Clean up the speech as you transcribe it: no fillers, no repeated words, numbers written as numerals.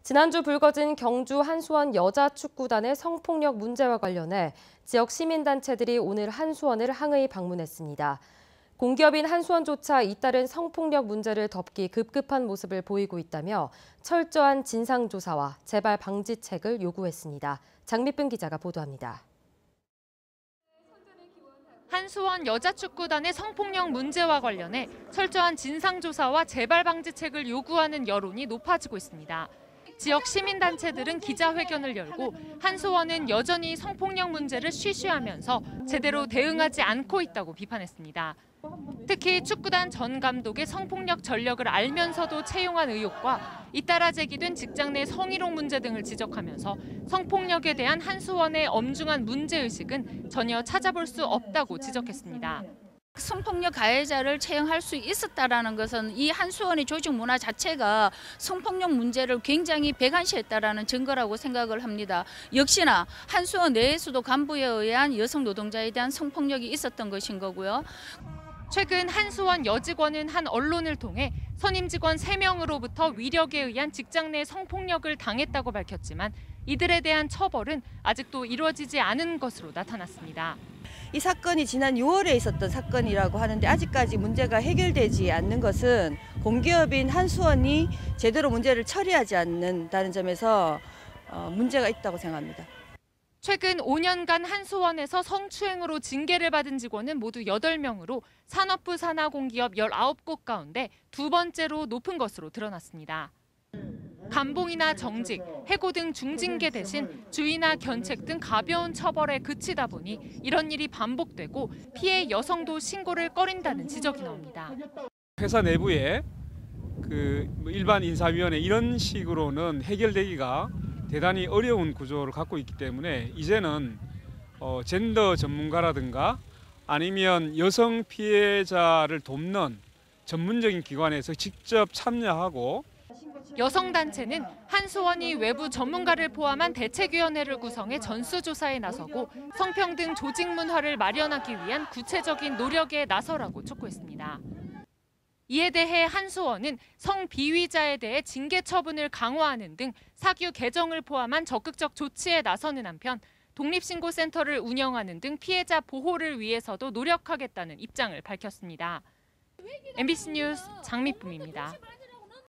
지난주 불거진 경주 한수원 여자축구단의 성폭력 문제와 관련해 지역 시민단체들이 오늘 한수원을 항의 방문했습니다. 공기업인 한수원조차 잇따른 성폭력 문제를 덮기 급급한 모습을 보이고 있다며 철저한 진상조사와 재발 방지책을 요구했습니다. 장미쁨 기자가 보도합니다. 한수원 여자축구단의 성폭력 문제와 관련해 철저한 진상조사와 재발 방지책을 요구하는 여론이 높아지고 있습니다. 지역 시민단체들은 기자회견을 열고 한수원은 여전히 성폭력 문제를 쉬쉬하면서 제대로 대응하지 않고 있다고 비판했습니다. 특히 축구단 전 감독의 성폭력 전력을 알면서도 채용한 의혹과 잇따라 제기된 직장 내 성희롱 문제 등을 지적하면서 성폭력에 대한 한수원의 엄중한 문제의식은 전혀 찾아볼 수 없다고 지적했습니다. 성폭력 가해자를 채용할 수 있었다라는 것은 이 한수원의 조직 문화 자체가 성폭력 문제를 굉장히 배관시했다라는 증거라고 생각을 합니다. 역시나 한수원 내에서도 간부에 의한 여성 노동자에 대한 성폭력이 있었던 것인 거고요. 최근 한수원 여직원은 한 언론을 통해 선임 직원 3명으로부터 위력에 의한 직장 내 성폭력을 당했다고 밝혔지만 이들에 대한 처벌은 아직도 이루어지지 않은 것으로 나타났습니다. 이 사건이 지난 6월에 있었던 사건이라고 하는데 아직까지 문제가 해결되지 않는 것은 공기업인 한수원이 제대로 문제를 처리하지 않는다는 점에서 문제가 있다고 생각합니다. 최근 5년간 한수원에서 성추행으로 징계를 받은 직원은 모두 8명으로 산업부 산하 공기업 19곳 가운데 두 번째로 높은 것으로 드러났습니다. 감봉이나 정직, 해고 등 중징계 대신 주의나 견책 등 가벼운 처벌에 그치다 보니 이런 일이 반복되고 피해 여성도 신고를 꺼린다는 지적이 나옵니다. 회사 내부에 일반 인사위원회 이런 식으로는 해결되기가 대단히 어려운 구조를 갖고 있기 때문에 이제는 젠더 전문가라든가 아니면 여성 피해자를 돕는 전문적인 기관에서 직접 참여하고 여성단체는 한수원이 외부 전문가를 포함한 대책위원회를 구성해 전수조사에 나서고 성평등 조직 문화를 마련하기 위한 구체적인 노력에 나서라고 촉구했습니다. 이에 대해 한수원은 성비위자에 대해 징계 처분을 강화하는 등 사규 개정을 포함한 적극적 조치에 나서는 한편 독립신고센터를 운영하는 등 피해자 보호를 위해서도 노력하겠다는 입장을 밝혔습니다. MBC 뉴스 장미쁨입니다.